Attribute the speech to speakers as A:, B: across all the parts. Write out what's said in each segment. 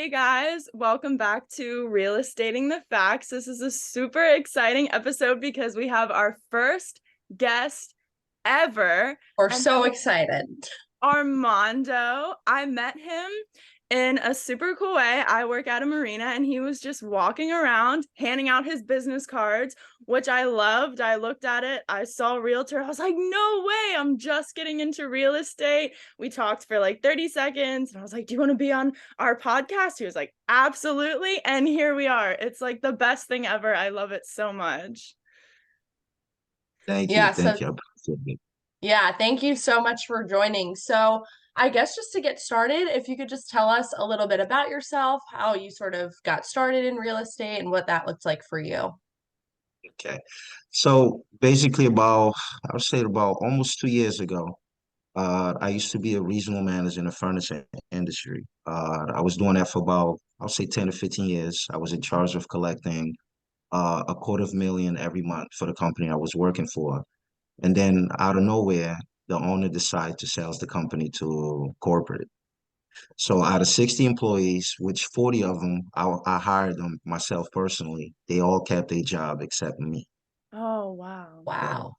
A: Hey guys, welcome back to Real Estating the Facts. This is a super exciting episode because we have our first guest ever,
B: We're
A: and
B: so excited.
A: Armando. I met him in a super cool way. I work at a marina and he was just walking around handing out his business cards, which I loved. I looked at it, I saw realtor. I was like, no way, I'm just getting into real estate. We talked for like 30 seconds and I was like, do you want to be on our podcast? He was like, absolutely. And here we are. It's like the best thing ever. I love it so much.
B: Yeah, so
C: Thank you. I appreciate it.
B: yeah, thank you so much for joining. So, I guess just to get started, if you could just tell us a little bit about yourself, how you sort of got started in real estate and what that looked like for you.
C: Okay. So basically I would say about almost 2 years ago, I used to be a regional manager in the furniture industry. I was doing that for about, I would say 10 to 15 years. I was in charge of collecting $250,000 every month for the company I was working for. And then out of nowhere, the owner decided to sell the company to corporate. So out of 60 employees, which 40 of them, I hired them myself personally. They all kept their job except me.
A: Oh, wow.
C: So,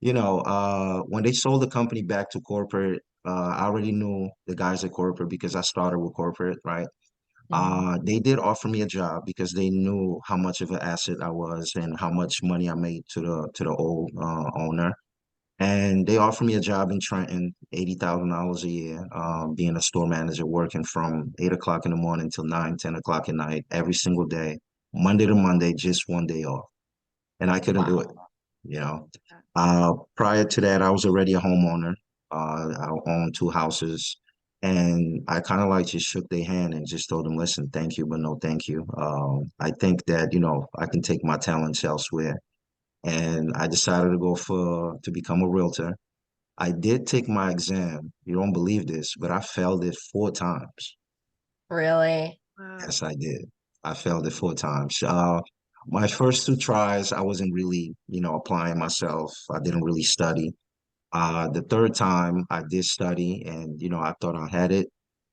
B: Wow.
C: when they sold the company back to corporate, I already knew the guys at corporate because I started with corporate, right?
B: Mhm.
C: They did offer me a job because they knew how much of an asset I was and how much money I made to the old owner. And they offered me a job in Trenton, $80,000 a year, being a store manager, working from 8 o'clock in the morning till 9, 10 o'clock at night, every single day, Monday to Monday, just one day off. And I couldn't do it,
B: Wow.
C: you know. Prior to that, I was already a homeowner. I owned two houses. And I kind of like just shook their hand and just told them, listen, thank you, but no thank you. I think that, I can take my talents elsewhere. And I decided to become a realtor. I did take my exam. You don't believe this, but I failed it 4 times.
B: Really?
A: Wow.
C: Yes, I did. I failed it 4 times. My first two tries, I wasn't really, applying myself. I didn't really study. The third time I did study and, I thought I had it.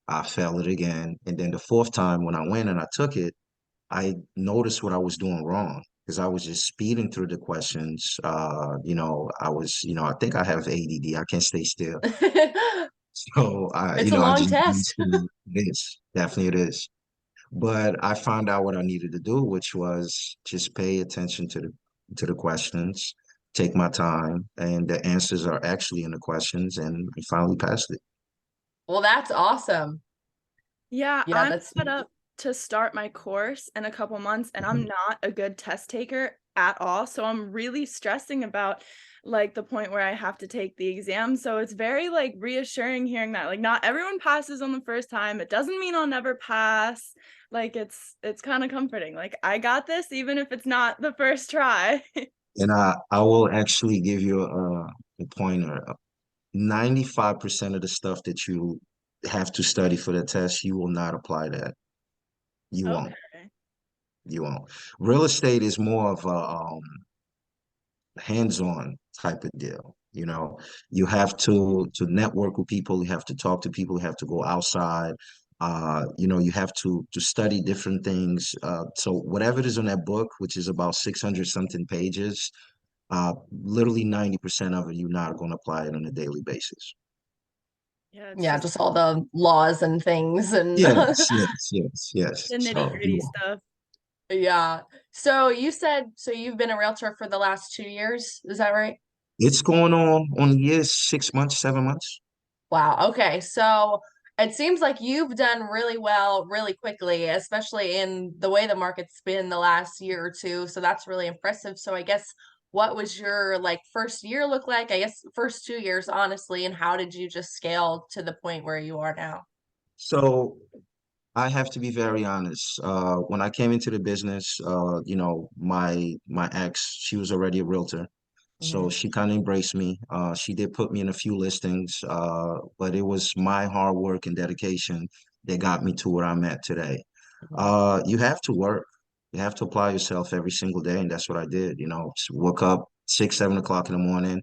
C: I failed it again. And then the fourth time when I went and I took it, I noticed what I was doing wrong because I was just speeding through the questions. I think I have ADD. I can't stay still. So
B: It's a
C: I
B: long
C: just
B: test.
C: breezed through this. Definitely it is. But I found out what I needed to do, which was just pay attention to the questions, take my time, and the answers are actually in the questions, and I finally passed it.
B: Well, that's awesome.
A: Yeah,
B: Yeah,
A: I'm
B: that's
A: set up to start my course in a couple months, and I'm not a good test taker at all. So I'm really stressing about like the point where I have to take the exam. So it's very like reassuring hearing that like not everyone passes on the first time. It doesn't mean I'll never pass. Like it's kind of comforting. Like I got this even if it's not the first try.
C: And I will actually give you a pointer. 95% of the stuff that you have to study for the test, you will not apply that. You won't.
A: Okay.
C: You won't. Real estate is more of a hands-on type of deal. You have to network with people, you have to talk to people, you have to go outside. You have to study different things. So whatever it is on that book, which is about 600 something pages, literally 90% of it, you're not going to apply it on a daily basis.
A: Yeah, it's
B: yeah,
A: just
B: just all the laws and things and
C: Yes, yes, yes, yes.
A: the
C: So you
A: nitty-gritty
C: won't.
A: stuff.
B: yeah. So you said so you've been a realtor for the last 2 years, is that right?
C: It's going on years, 6 months, 7 months.
B: Wow. Okay. So it seems like you've done really well really quickly, especially in the way the market's been the last year or two. So that's really impressive. So I guess what was your like first year look like? I guess first 2 years, honestly, and how did you just scale to the point where you are now?
C: So I have to be very honest. When I came into the business, my ex, she was already a realtor, so
B: Mhm.
C: she kind of embraced me. She did put me in a few listings, but it was my hard work and dedication that got me to where I'm at today.
B: Mhm.
C: You have to work. You have to apply yourself every single day, and that's what I did. Just woke up 6, 7 o'clock in the morning.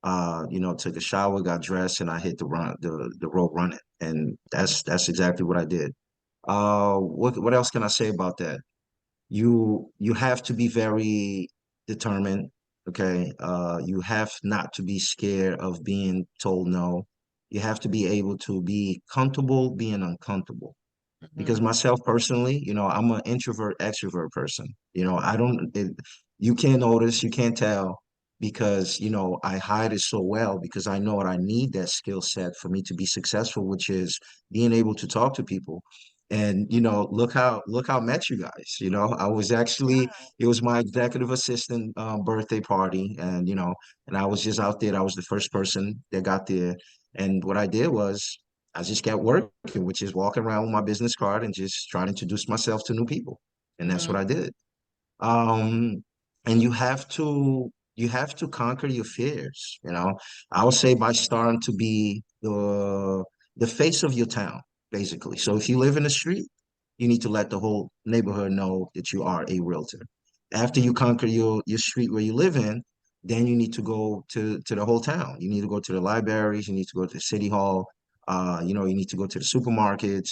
C: Took a shower, got dressed, and I hit the road running, and that's exactly what I did. What else can I say about that? You have to be very determined, okay? You have not to be scared of being told no. You have to be able to be comfortable being uncomfortable. Because
B: Mhm.
C: myself personally, I'm an introvert extrovert person. I don't you can't notice, you can't tell because I hide it so well because I know what I need that skill set for me to be successful, which is being able to talk to people. And look how I met you guys. I was actually it was my executive assistant birthday party, and and I was just out there. I was the first person that got there, and what I did was I just kept working, which is walking around with my business card and just trying to introduce myself to new people. And that's what
B: Mhm.
C: I did. Um, and you have to conquer your fears, I would say by starting to be the face of your town, basically. So if you live in the street, you need to let the whole neighborhood know that you are a realtor. After you conquer your street where you live in, then you need to go to the whole town. You need to go to the libraries, you need to go to the city hall, you need to go to the supermarkets,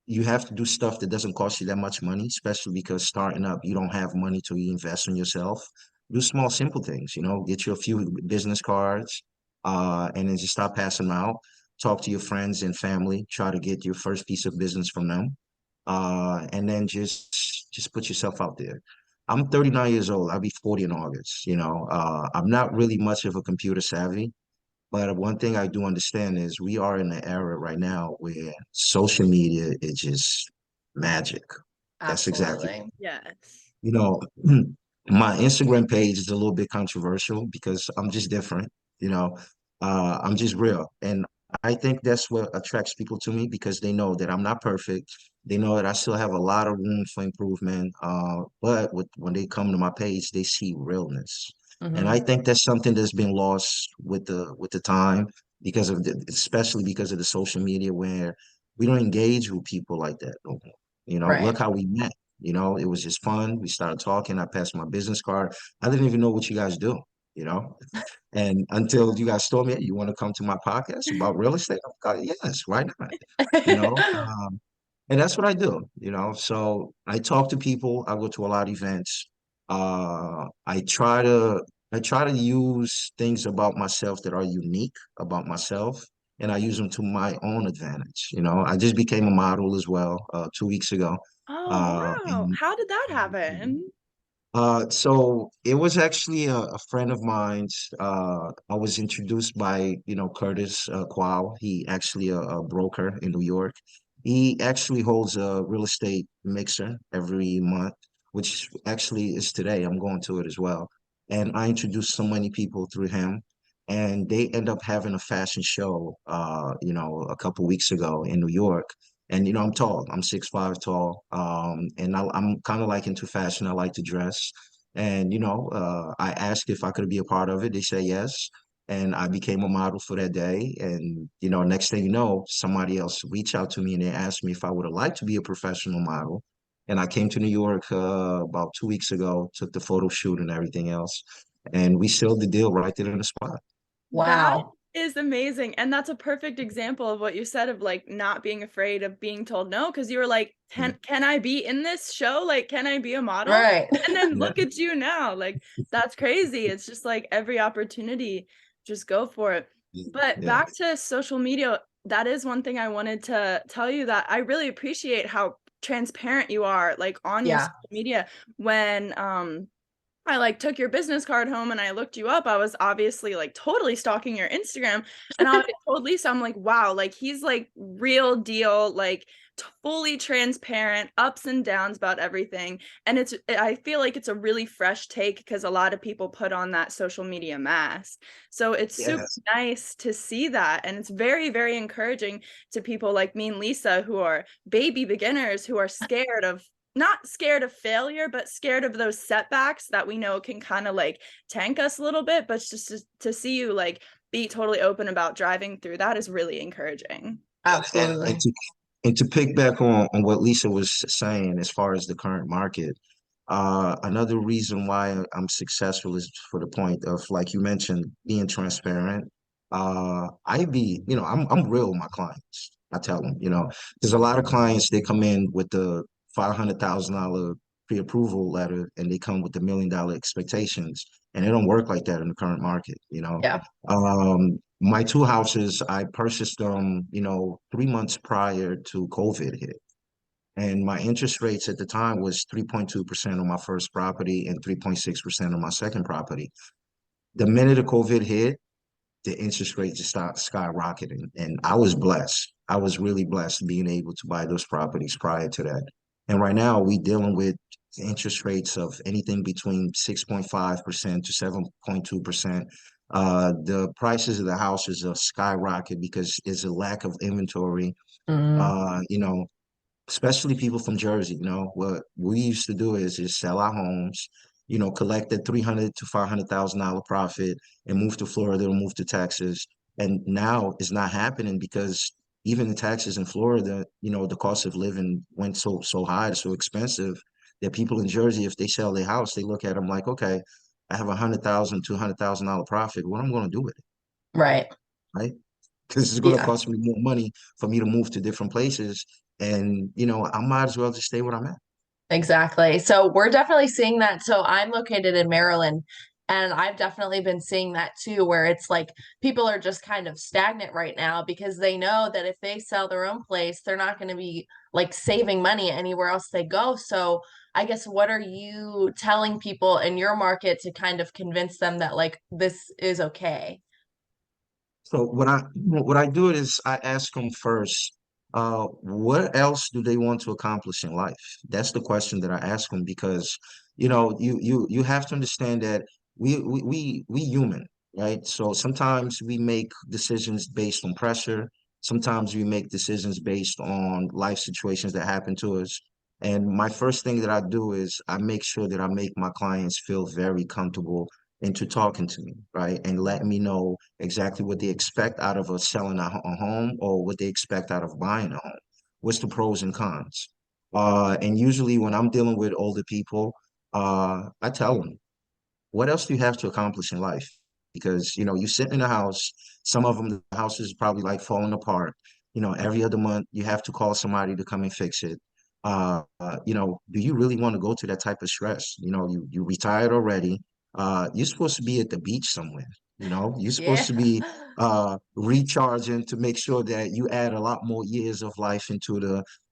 C: you have to do stuff that doesn't cost you that much money, especially because starting up, you don't have money to invest in yourself. Do small, simple things, get you a few business cards, and then just start passing them out. Talk to your friends and family, try to get your first piece of business from them. And then just put yourself out there. I'm 39 years old. I'll be 40 in August. I'm not really much of a computer savvy, but one thing I do understand is we are in an era right now where social media is just magic. That's exactly.
B: Absolutely.
A: Yes.
C: You know, my Instagram page is a little bit controversial because I'm just different. You know, I'm just real, and I think that's what attracts people to me because they know that I'm not perfect. They know that I still have a lot of room for improvement. But when they come to my page, they see realness, and I
B: Hmm.
C: think that's something that's been lost with the time because especially because of the social media where we don't engage with people like that no more.
B: Right.
C: Look how we met. It was just fun. We started talking. I passed my business card. I didn't even know what you guys do, you know? And until you guys told me, "Hey, you want to come to my podcast about real estate?" I'm like, yes, why not? You know? And that's what I do. So I talk to people. I go to a lot of events. I try to use things about myself that are unique about myself, and I use them to my own advantage. I just became a model as well 2 weeks ago.
A: Oh,
C: Uh,
A: wow.
C: and
A: How did that happen?
C: so it was actually a friend of mine's. I was introduced by, Curtis Quao. He actually a broker in New York. He actually holds a real estate mixer every month, which actually is today. I'm going to it as well. And I introduced so many people through him. And they end up having a fashion show, a couple weeks ago in New York. And I'm tall. I'm 6'5" tall. And I'm kind of like into fashion. I like to dress. And I asked if I could be a part of it. They said yes, and I became a model for that day. And next thing you know, somebody else reached out to me and they asked me if I would have liked to be a professional model. And I came to New York about 2 weeks ago, took the photo shoot and everything else, and we sealed the deal right there on the spot.
A: That
B: Wow.
A: is amazing. And that's a perfect example of what you said of like not being afraid of being told no, because you were like,
C: Yeah.
A: can I be in this show? Like, can I be a model?
B: Right.
A: And then
C: Yeah.
A: look at you now. Like, that's crazy. It's just like every opportunity, just go for it. But
C: Yeah.
A: back to social media, that is one thing I wanted to tell you that I really appreciate how transparent you are, like on your
B: Yeah.
A: social media when I like took your business card home and I looked you up. I was obviously like totally stalking your Instagram and I told Lisa, I'm like, wow, like he's like real deal, like fully transparent, ups and downs about everything. And I feel like it's a really fresh take because a lot of people put on that social media mask. So it's super
C: Yes.
A: nice to see that. And it's very, very encouraging to people like me and Lisa who are baby beginners who are scared of not scared of failure, but scared of those setbacks that we know can kind of like tank us a little bit. But just to see you like be totally open about driving through that is really encouraging.
C: And
B: Absolutely.
C: to pick back on what Lisa was saying as far as the current market, another reason why I'm successful is for the point of like you mentioned, being transparent. I'm real with my clients. I tell them, because a lot of clients, they come in with the $500,000 pre-approval letter and they come with the $1 million expectations, and it don't work like that in the current market.
B: Yeah.
C: My two houses, I purchased them, 3 months prior to COVID hit. And my interest rates at the time was 3.2% on my first property and 3.6% on my second property. The minute the COVID hit, the interest rate just started skyrocketing. And I was blessed. I was really blessed being able to buy those properties prior to that. And right now we dealing with interest rates of anything between 6.5% to 7.2%. The prices of the houses are skyrocket because there's a lack of inventory.
B: Mm,
C: Uh, you know, especially people from Jersey. What we used to do is just sell our homes, collect that 300 to $500,000 profit and move to Florida or move to Texas. And now it's not happening because even in Texas and Florida, the cost of living went so high, so expensive that people in Jersey, if they sell their house, they look at them like, okay, I have $100,000, $200,000 profit. What am I going to do with it,
B: right.
C: right? Because it's going to
B: Yeah.
C: cost me more money for me to move to different places. And, I might as well just stay where I'm at.
B: Exactly. So we're definitely seeing that. So I'm located in Maryland, and I've definitely been seeing that too, where it's like people are just kind of stagnant right now because they know that if they sell their own place, they're not going to be like saving money anywhere else they go. So I guess what are you telling people in your market to kind of convince them that like this is okay?
C: So what I do is I ask them first, what else do they want to accomplish in life? That's the question that I ask them because, you have to understand that we human, right? So sometimes we make decisions based on pressure. Sometimes we make decisions based on life situations that happen to us. And my first thing that I do is I make sure that I make my clients feel very comfortable into talking to me, right? And letting me know exactly what they expect out of selling a home or what they expect out of buying a home. What's the pros and cons? And usually when I'm dealing with older people, I tell them, what else do you have to accomplish in life? Because, you sit in a house, some of them, the house is probably like falling apart. Every other month you have to call somebody to come and fix it. Do you really want to go to that type of stress? You retired already. You're supposed to be at the beach somewhere. You're supposed
B: Yeah.
C: to be recharging to make sure that you add a lot more years of life into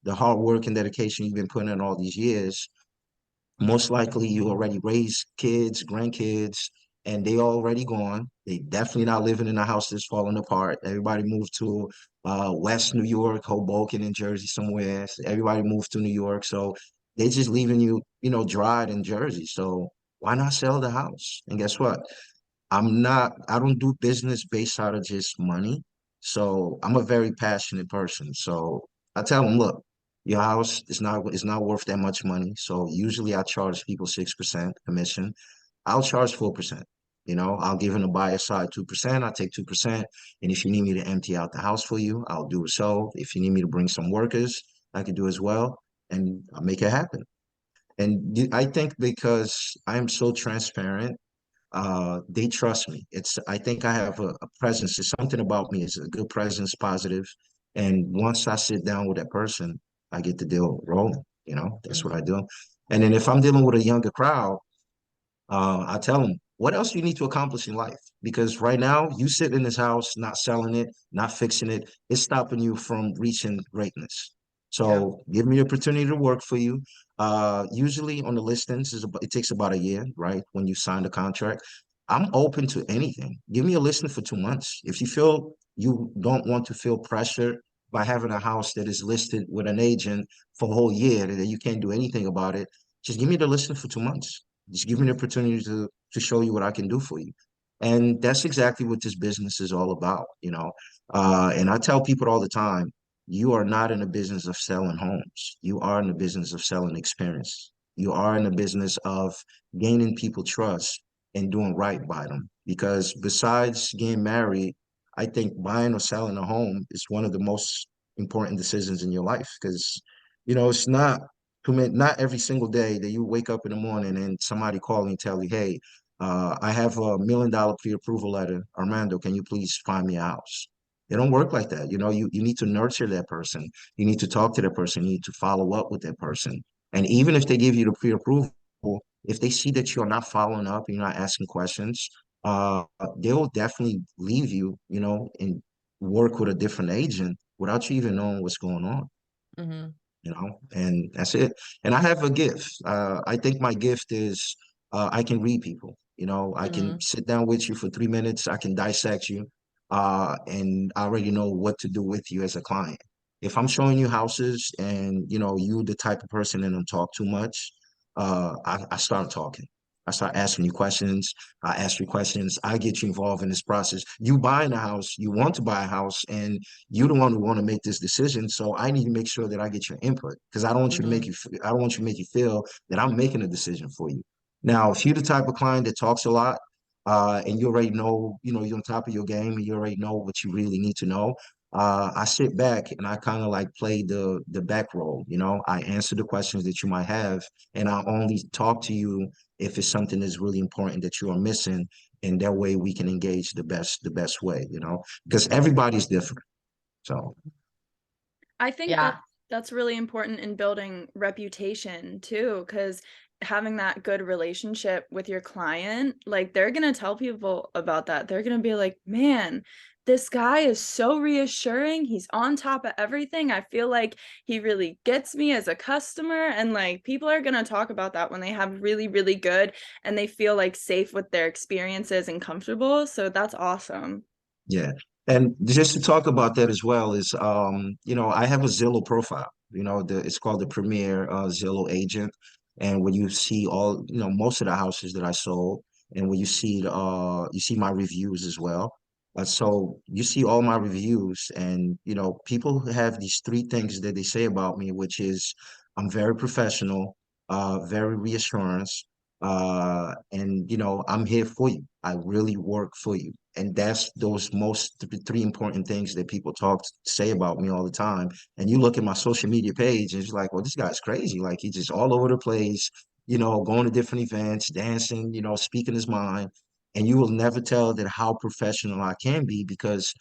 C: the hard work and dedication you've been putting in all these years. Most likely you already raised kids, grandkids, and they already gone. They definitely not living in a house that's falling apart. Everybody moved to West New York, Hoboken in Jersey somewhere. So everybody moved to New York. So they just leaving you, dried in Jersey. So why not sell the house? And guess what? I don't do business based out of just money. So I'm a very passionate person. So I tell them, look, your house is not worth that much money. So usually I charge people 6% commission. I'll charge 4%. I'll give in the buyer side 2%. I'll take 2%. And if you need me to empty out the house for you, I'll do so. If you need me to bring some workers, I can do as well. And I'll make it happen. And I think because I'm so transparent, they trust me. I think I have a presence. There's something about me. It's a good presence, positive. And once I sit down with that person, I get the deal rolling. That's what I do. And then if I'm dealing with a younger crowd, I tell them, what else do you need to accomplish in life? Because right now, you sit in this house, not selling it, not fixing it, it's stopping you from reaching greatness.
B: Yeah.
C: So give me the opportunity to work for you. Usually on the listings, it takes about a year, right? When you sign the contract. I'm open to anything. Give me a listing for 2 months. If you feel you don't want to feel pressured by having a house that is listed with an agent for a whole year that you can't do anything about it, just give me the listing for 2 months. Just give me the opportunity to show you what I can do for you. And that's exactly what this business is all about. And I tell people all the time, you are not in the business of selling homes. You are in the business of selling experience. You are in the business of gaining people trust and doing right by them. Because besides getting married, I think buying or selling a home is one of the most important decisions in your life. Because, it's not every single day that you wake up in the morning and somebody call and tell you, hey, I have a $1 million pre-approval letter. Armando, can you please find me a house? It don't work like that. You need to nurture that person. You need to talk to that person. You need to follow up with that person. And even if they give you the pre-approval, if they see that you're not following up, you're not asking questions, uh, they'll definitely leave you, and work with a different agent without you even knowing what's going on,
B: Hmm.
C: and that's it. And I have a gift. I think my gift is I can read people. I can
B: Hmm.
C: sit down with you for 3 minutes. I can dissect you, and I already know what to do with you as a client. If I'm showing you houses and you the type of person that don't talk too much, I start talking. I start asking you questions. I ask you questions. I get you involved in this process. You buying a house, you want to buy a house, and you're the one who want to make this decision. So I need to make sure that I get your input because I don't want you to
B: Hmm.
C: make you. I don't want you to make you feel that I'm making a decision for you. Now, if you're the type of client that talks a lot, and you already know, you're on top of your game, and you already know what you really need to know. I sit back and I kind of like play the back role. I answer the questions that you might have, and I only talk to you if it's something that's really important that you are missing, and that way we can engage the best way. Because everybody's different. So
A: I think
B: Yeah.
A: that's really important in building reputation too, because having that good relationship with your client, like they're gonna tell people about that. They're gonna be like, man, this guy is so reassuring. He's on top of everything. I feel like he really gets me as a customer. And like people are gonna talk about that when they have really, really good and they feel like safe with their experiences and comfortable. So that's awesome.
C: yeah. And just to talk about that as well is, I have a Zillow profile. It's called the Premier Zillow Agent. And when you see all, most of the houses that I sold, and when you see my reviews as well. So you see all my reviews, and people have these three things that they say about me, which is I'm very professional, very reassurance, and I'm here for you. I really work for you. And that's those three important things that people say about me all the time. And you look at my social media page and it's like, well, this guy's crazy. Like he's just all over the place, going to different events, dancing, speaking his mind. And you will never tell that how professional I can be because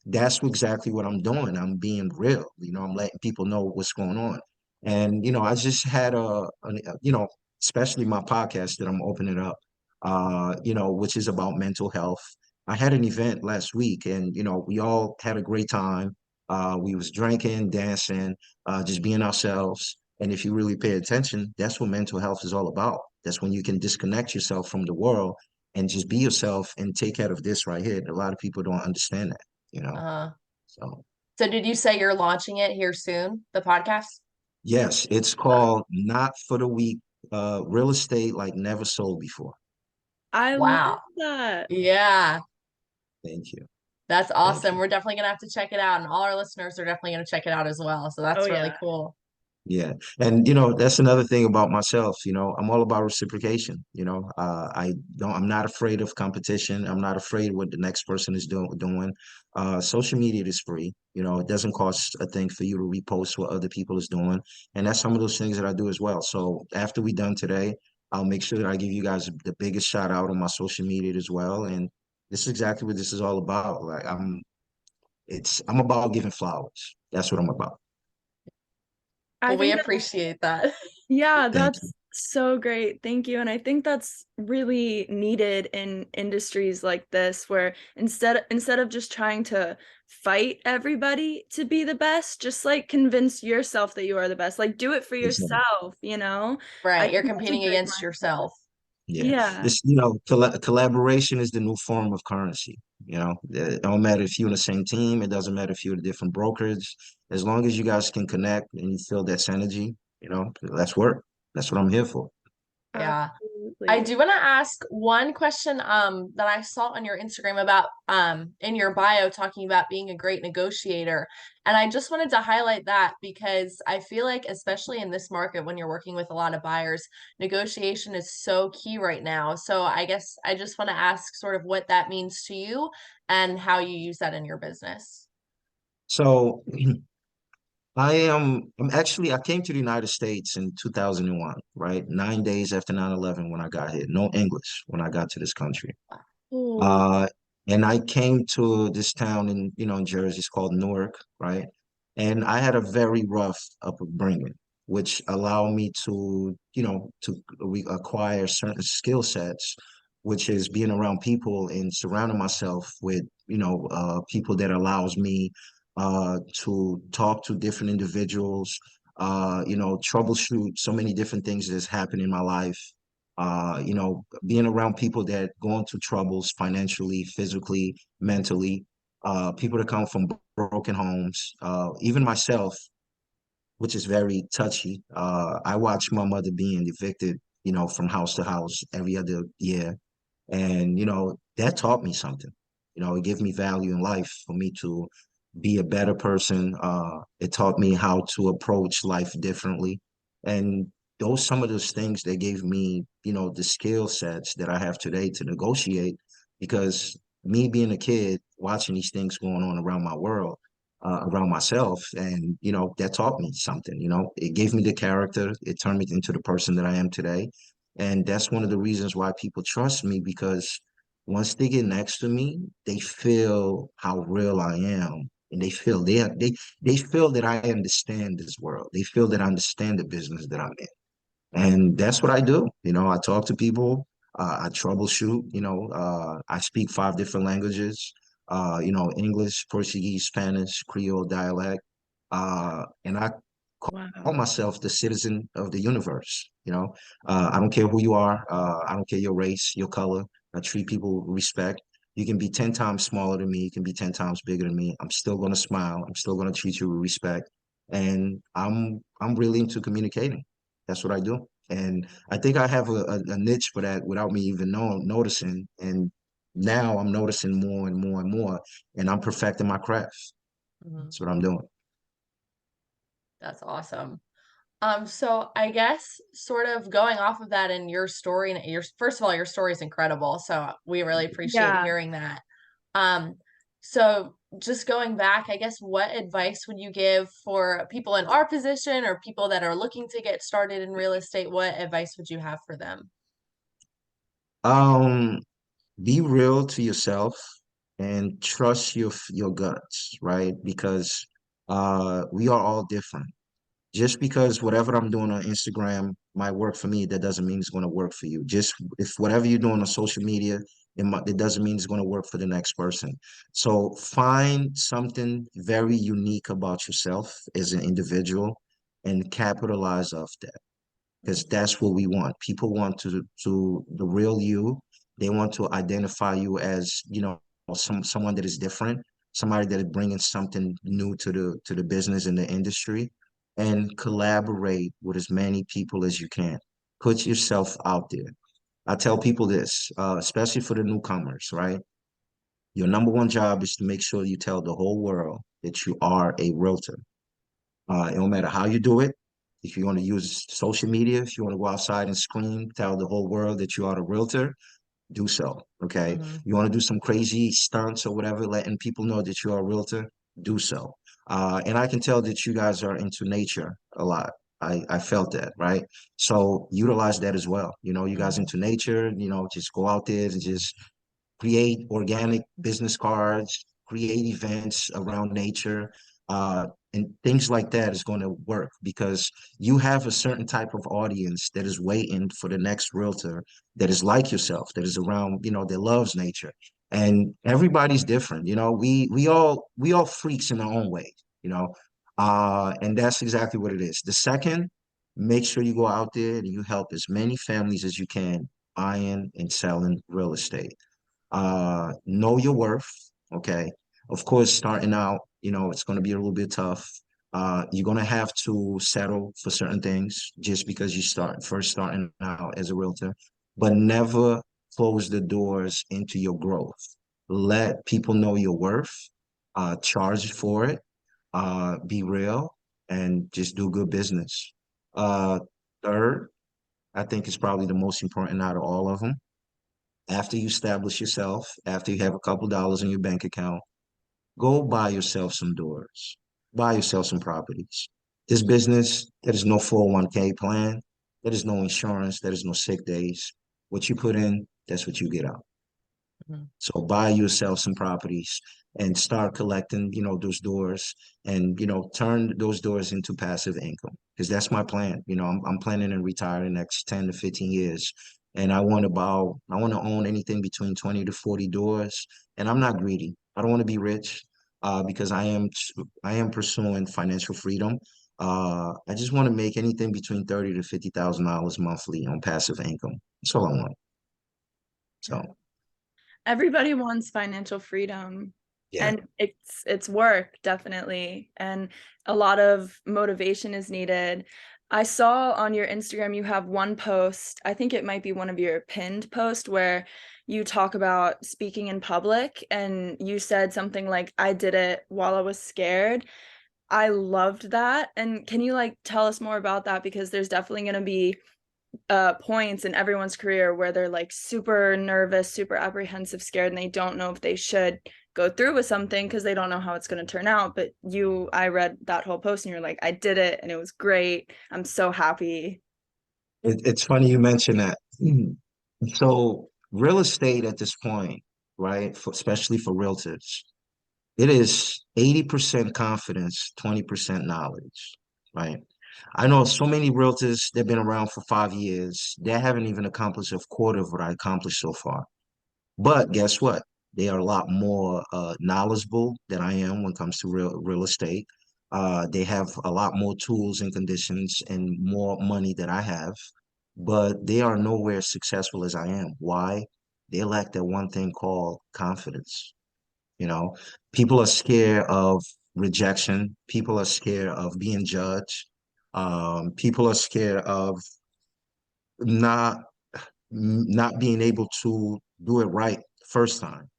C: that's exactly what I'm doing. I'm being real. I'm letting people know what's going on. And I just had especially my podcast that I'm opening up, which is about mental health. I had an event last week, and we all had a great time. We was drinking, dancing, just being ourselves. And if you really pay attention, that's what mental health is all about. That's when you can disconnect yourself from the world and just be yourself and take care of this right here. A lot of people don't understand that, you know.
B: Uh,
C: So
B: so did you say you're launching it here soon, the podcast?
C: yes, it's called Not for the Weak, real estate like never sold before.
A: I love
B: Wow.
A: that.
B: Yeah,
C: Thank you.
B: that's
C: Thank
B: awesome.
C: you.
B: We're definitely gonna have to check it out, and all our listeners are definitely gonna check it out as well. So
A: Oh
B: that's really
A: yeah.
B: cool.
C: Yeah. And that's another thing about myself, I'm all about reciprocation. I'm not afraid of competition. I'm not afraid what the next person is doing. Social media is free. It doesn't cost a thing for you to repost what other people is doing. And that's some of those things that I do as well. So after we done today, I'll make sure that I give you guys the biggest shout out on my social media as well. And this is exactly what this is all about. Like I'm about giving flowers. That's what I'm about.
A: I
B: Well, we
A: think that
B: appreciate that.
A: yeah,
C: Thank you.
A: that's so great. Thank you. And I think that's really needed in industries like this where instead of just trying to fight everybody to be the best, just like convince yourself that you are the best. Like do it for yourself. I
B: Right. You're
A: think that's a
B: competing
A: great
B: against
A: mindset.
B: yourself.
C: Yeah,
A: Yeah.
C: it's collaboration is the new form of currency. It don't matter if you're in the same team. It doesn't matter if you're in a different brokerage. As long as you guys can connect and you feel that synergy, let's work. That's what I'm here for.
B: Yeah. I
A: Absolutely.
B: do want to ask one question that I saw on your Instagram about in your bio talking about being a great negotiator. And I just wanted to highlight that because I feel like especially in this market when you're working with a lot of buyers, negotiation is so key right now. So I guess I just want to ask sort of what that means to you and how you use that in your business.
C: So I came to the United States in 2001, right? 9 days after 9/11 when I got here. No English when I got to this country.
A: Oh,
C: Uh, And I came to this town in, in Jersey. It's called Newark, right? And I had a very rough upbringing, which allowed me to, acquire certain skill sets, which is being around people and surrounding myself with, people that allows me to talk to different individuals, troubleshoot so many different things that's happened in my life, being around people that going through troubles financially, physically, mentally, people that come from broken homes, even myself, which is very touchy. I watched my mother being evicted, from house to house every other year. And, that taught me something. It gave me value in life for me to be a better person. It taught me how to approach life differently. And those some of those things that gave me, the skill sets that I have today to negotiate, because me being a kid, watching these things going on around my world, around myself, and that taught me something. It gave me the character. It turned me into the person that I am today. And that's one of the reasons why people trust me, because once they get next to me, they feel how real I am. And they feel that I understand this world. They feel that I understand the business that I'm in. And that's what I do. I talk to people, I troubleshoot, I speak 5 different languages, English, Portuguese, Spanish, Creole dialect. And I call
A: Wow.
C: myself the citizen of the universe. I don't care who you are. I don't care your race, your color. I treat people with respect. You can be 10 times smaller than me. You can be 10 times bigger than me. I'm still going to smile. I'm still going to treat you with respect. And I'm really into communicating. That's what I do. And I think I have a niche for that without me even noticing. And now I'm noticing more and more and more, and I'm perfecting my craft.
B: Mhm.
C: That's what I'm doing.
B: That's awesome. So I guess sort of going off of that and your story and your first of all, your story is incredible. So we really appreciate
A: Yeah.
B: hearing that. Um, so just going back, I guess what advice would you give for people in our position or people that are looking to get started in real estate? What advice would you have for them?
C: Um, be real to yourself and trust your guts, right? Because we are all different. Just because whatever I'm doing on Instagram might work for me, that doesn't mean it's going to work for you. Just if whatever you're doing on social media, it doesn't mean it's going to work for the next person. So find something very unique about yourself as an individual and capitalize off that, because that's what we want. People want to the real you. They want to identify you as, someone that is different, somebody that is bringing something new to the business and the industry, and collaborate with as many people as you can. Put yourself out there. I tell people this, especially for the newcomers, right? Your number one job is to make sure you tell the whole world that you are a realtor. It don't matter how you do it. If you want to use social media, if you want to go outside and scream, tell the whole world that you are a realtor, do so. Okay.
B: Mhm.
C: You want to do some crazy stunts or whatever, letting people know that you are a realtor, do so. And I can tell that you guys are into nature a lot. I felt that, right? So utilize that as well. You guys
B: Mhm.
C: into nature, just go out there and just create organic business cards, create events around nature, and things like that is going to work, because you have a certain type of audience that is waiting for the next realtor that is like yourself, that is around, that loves nature. And everybody's different, we all freaks in our own way, you know. And that's exactly what it is. The second, make sure you go out there and you help as many families as you can buying and selling real estate. Know your worth. Okay. Of course, starting out, it's going to be a little bit tough. You're going to have to settle for certain things just because you first starting out as a realtor, but never close the doors into your growth. Let people know your worth, charge for it, be real, and just do good business. Uh, Third, I think is probably the most important out of all of them. After you establish yourself, after you have a couple dollars in your bank account, go buy yourself some doors, buy yourself some properties. This business, there is no 401k plan, there is no insurance, there is no sick days. What you put in, that's what you get out.
B: Mhm.
C: So buy yourself some properties and start collecting, those doors and, turn those doors into passive income. Because that's my plan. I'm planning to retire in the next 10 to 15 years. And I want to own anything between 20 to 40 doors. And I'm not greedy. I don't want to be rich because I am pursuing financial freedom. I just want to make anything between 30 to $50,000 monthly on passive income. That's all I want.
A: Yeah.
C: So
A: Everybody wants financial freedom,
C: yeah.
A: and it's work, definitely, and a lot of motivation is needed. I saw on your Instagram you have one post, I think it might be one of your pinned posts, where you talk about speaking in public, and you said something like, I did it while I was scared. I loved that. And can you like tell us more about that? Because there's definitely going to be points in everyone's career where they're like super nervous, super apprehensive, scared, and they don't know if they should go through with something because they don't know how it's going to turn out. But I read that whole post and you're like, I did it and it was great. I'm so happy.
C: It's funny you mention that. So real estate at this point, right, especially for realtors, it is 80% confidence, 20% knowledge, right? I know so many realtors, they've been around for 5 years. They haven't even accomplished a quarter of what I accomplished so far. But guess what? They are a lot more knowledgeable than I am when it comes to real estate. They have a lot more tools and conditions and more money than I have, but they are nowhere as successful as I am. Why? They lack that one thing called confidence. You know, people are scared of rejection. People are scared of being judged. People are scared of not not being able to do it right the first time.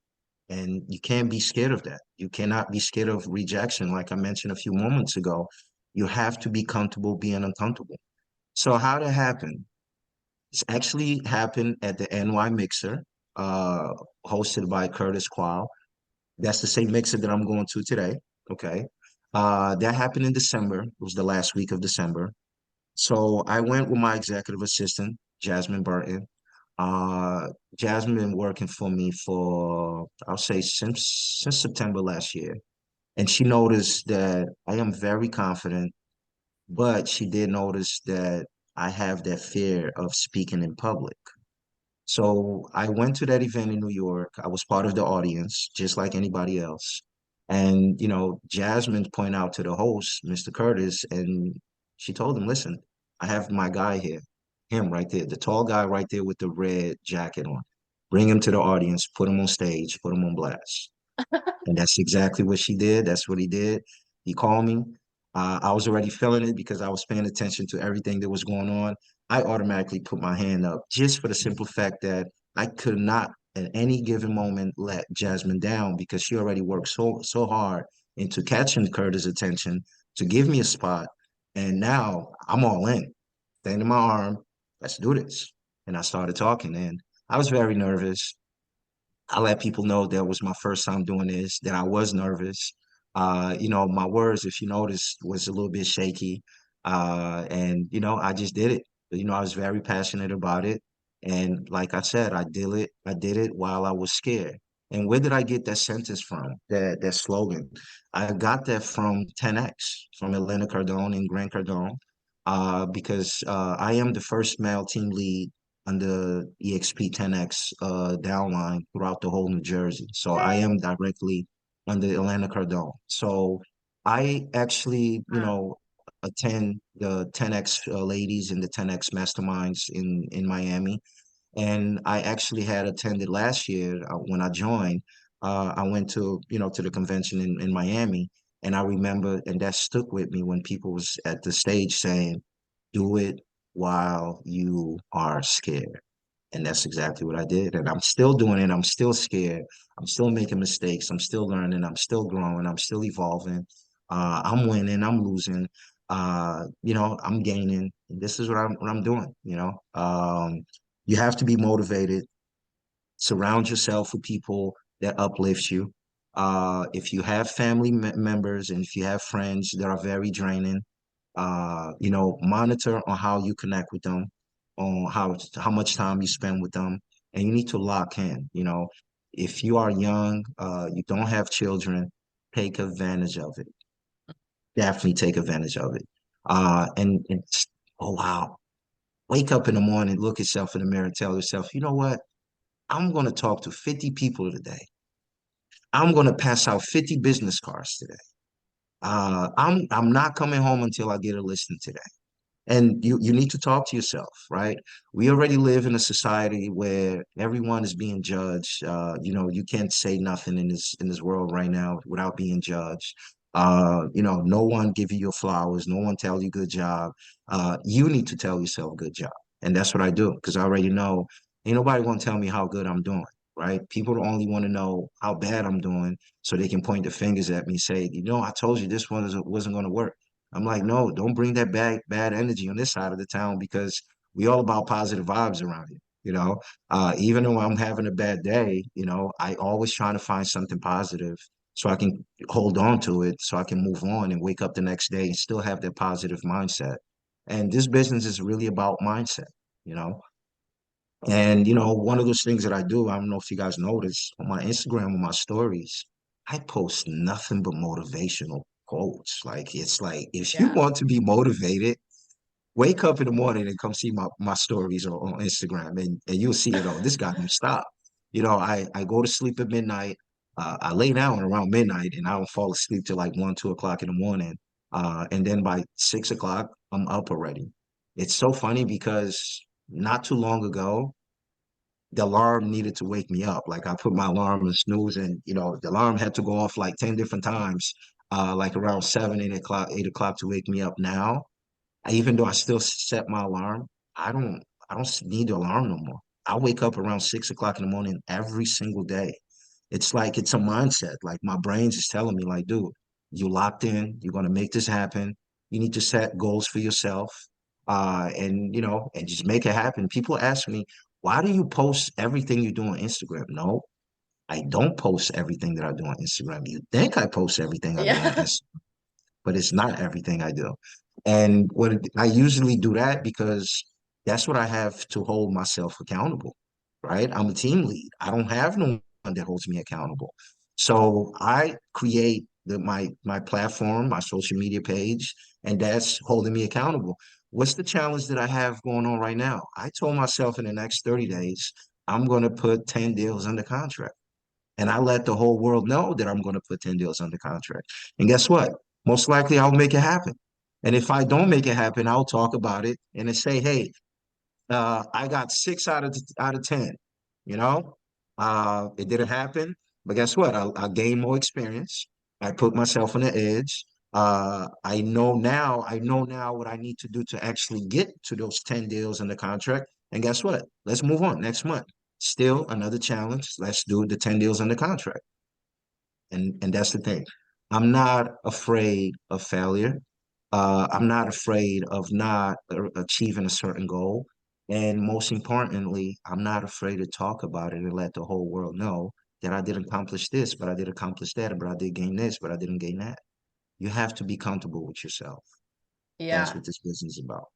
C: And you can't be scared of that. You cannot be scared of rejection, like I mentioned a few moments ago. You have to be comfortable being uncomfortable. So how that happened? It's actually happened at the NY Mixer, uh, hosted by Curtis Qual. That's the same mixer that I'm going to today. Okay. That happened in December. It was the last week of December. So I went with my executive assistant, Jasmine Burton. Uh, Jasmine been working for me for, I'll say, since September last year. And she noticed that I am very confident, but she did notice that I have that fear of speaking in public. So I went to that event in New York. I was part of the audience, just like anybody else. And, Jasmine pointed out to the host, Mr. Curtis, and she told him, listen, I have my guy here, him right there, the tall guy right there with the red jacket on. Bring him to the audience, put him on stage, put him on blast. And that's exactly what she did. That's what he did. He called me. I was already feeling it because I was paying attention to everything that was going on. I automatically put my hand up just for the simple fact that I could not at any given moment let Jasmine down because she already worked so hard into catching Curtis' attention to give me a spot. And now I'm all in. Extending my arm. Let's do this. And I started talking and I was very nervous. I let people know that was my first time doing this, that I was nervous. My words, if you noticed, was a little bit shaky. And I just did it. I was very passionate about it. And like I said, I did it while I was scared. And where did I get that sentence from? That slogan? I got that from 10X, from Elena Cardone and Grant Cardone, because I am the first male team lead under EXP 10X downline throughout the whole New Jersey. So I am directly under Atlanta Cardone. So I actually,
A: Wow.
C: attend the 10X ladies and the 10X masterminds in Miami. And I actually had attended last year when I joined. I went to the convention in Miami, and I remember, and that stuck with me when people was at the stage saying, "Do it while you are scared." And that's exactly what I did. And I'm still doing it. I'm still scared. I'm still making mistakes. I'm still learning. I'm still growing. I'm still evolving. I'm winning. I'm losing. I'm gaining. This is what I'm doing. You have to be motivated. Surround yourself with people that uplift you. If you have family members and if you have friends that are very draining, monitor on how you connect with them, on how much time you spend with them, and you need to lock in. If you are young, you don't have children, take advantage of it. Definitely take advantage of it. And oh wow, wake up in the morning, look yourself in the mirror, tell yourself, you know what? I'm going to talk to 50 people today. I'm going to pass out 50 business cards today. I'm not coming home until I get a listing today. And you need to talk to yourself, right? We already live in a society where everyone is being judged. You can't say nothing in this world right now without being judged. No one give you your flowers, no one tell you good job. You need to tell yourself good job. And that's what I do because I already know ain't nobody gonna tell me how good I'm doing, right? People only want to know how bad I'm doing so they can point the fingers at me and say, I told you this one wasn't gonna work. I'm like, no, don't bring that bad energy on this side of the town because we all about positive vibes around here. Even though I'm having a bad day, I always try to find something positive so I can hold on to it, so I can move on and wake up the next day and still have that positive mindset. And this business is really about mindset, you know. And one of those things that I do, I don't know if you guys notice on my Instagram, on my stories, I post nothing but motivational quotes. Like it's like if you
B: Yeah.
C: want to be motivated, wake up in the morning and come see my stories on Instagram and you'll see it all. This guy don't stop. I go to sleep at midnight. I lay down around midnight and I don't fall asleep till like 1, 2 o'clock in the morning. And then by 6 o'clock, I'm up already. It's so funny because not too long ago, the alarm needed to wake me up. Like I put my alarm in snooze and the alarm had to go off like 10 different times, like around 7, 8 o'clock to wake me up now. Even though I still set my alarm, I don't need the alarm no more. I wake up around 6 o'clock in the morning every single day. It's like it's a mindset. Like my brain's just telling me, like, dude, you locked in, you're gonna make this happen. You need to set goals for yourself. And just make it happen. People ask me, why do you post everything you do on Instagram? No, I don't post everything that I do on Instagram. You think I post everything I do on
B: Yeah.
C: Instagram, but it's not everything I do. And I usually do that because that's what I have to hold myself accountable, right? I'm a team lead. I don't have no one that holds me accountable. So I create my platform, my social media page, and that's holding me accountable. What's the challenge that I have going on right now? I told myself in the next 30 days, I'm going to put 10 deals under contract. And I let the whole world know that I'm going to put 10 deals under contract. And guess what? Most likely I'll make it happen. And if I don't make it happen, I'll talk about it and then say, hey, I got 6 out of 10. You know, it didn't happen, but guess what? I gained more experience. I put myself on the edge. I know now what I need to do to actually get to those 10 deals in the contract. And guess what? Let's move on next month. Still another challenge. Let's do the 10 deals in the contract. And that's the thing. I'm not afraid of failure. I'm not afraid of not achieving a certain goal. And most importantly, I'm not afraid to talk about it and let the whole world know that I did accomplish this, but I did accomplish that, but I did gain this, but I didn't gain that. You have to be comfortable with yourself. That's
B: Yeah.
C: what this business is about.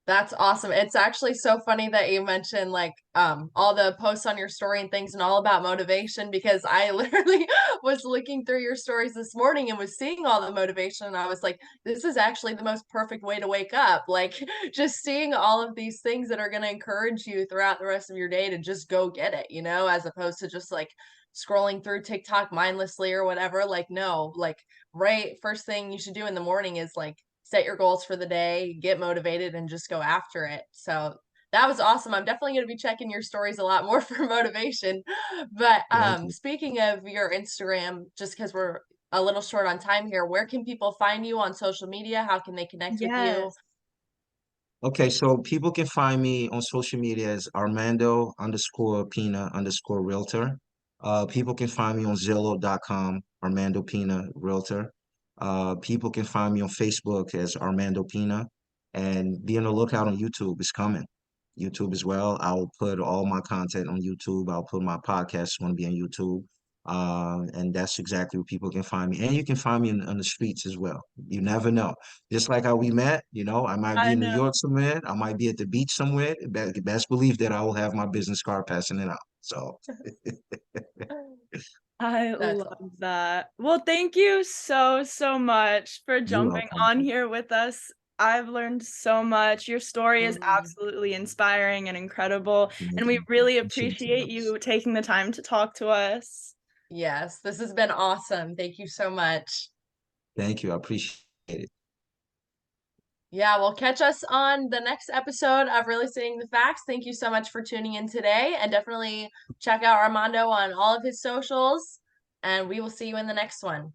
B: That's awesome. It's actually so funny that you mentioned like all the posts on your story and things and all about motivation because I literally was looking through your stories this morning and was seeing all the motivation and I was like, this is actually the most perfect way to wake up. Like just seeing all of these things that are going to encourage you throughout the rest of your day to just go get it, as opposed to just like scrolling through TikTok mindlessly or whatever. Like no, like right first thing you should do in the morning is like set your goals for the day, get motivated, and just go after it. So that was awesome. I'm definitely going to be checking your stories a lot more for motivation. But
C: Thank you.
B: speaking of your Instagram, just because we're a little short on time here, where can people find you on social media? How can they connect with you?
A: Yes.
C: Okay, so people can find me on social media as Armando underscore Pina underscore realtor. People can find me on Zillow.com, Armando Pina Realtor. People can find me on Facebook as Armando Pina and be on the lookout on YouTube. It's coming. YouTube as well. I'll put all my content on YouTube. I'll put my podcast going to be on YouTube. And that's exactly where people can find me. And you can find me on the streets as well. You never know. Just like how we met, I might be
A: I
C: in New
A: know.
C: York somewhere. I might be at the beach somewhere. Best believe that I will have my business card passing it out. So
A: I
B: That's
A: love that. Well, thank you so, so much for
C: You're
A: jumping
C: welcome.
A: on here with us. I've learned so much. Your story is
B: Mhm.
A: absolutely inspiring and incredible, and
C: Thank
A: we
C: you.
A: really
C: Appreciate
A: appreciate
C: you.
A: you taking the time to talk to us.
B: Yes, this has been awesome. Thank you so much.
C: Thank you. I appreciate it.
B: Yeah, well, catch us on the next episode of Really Stating the Facts. Thank you so much for tuning in today, and definitely check out Armando on all of his socials, and we will see you in the next one.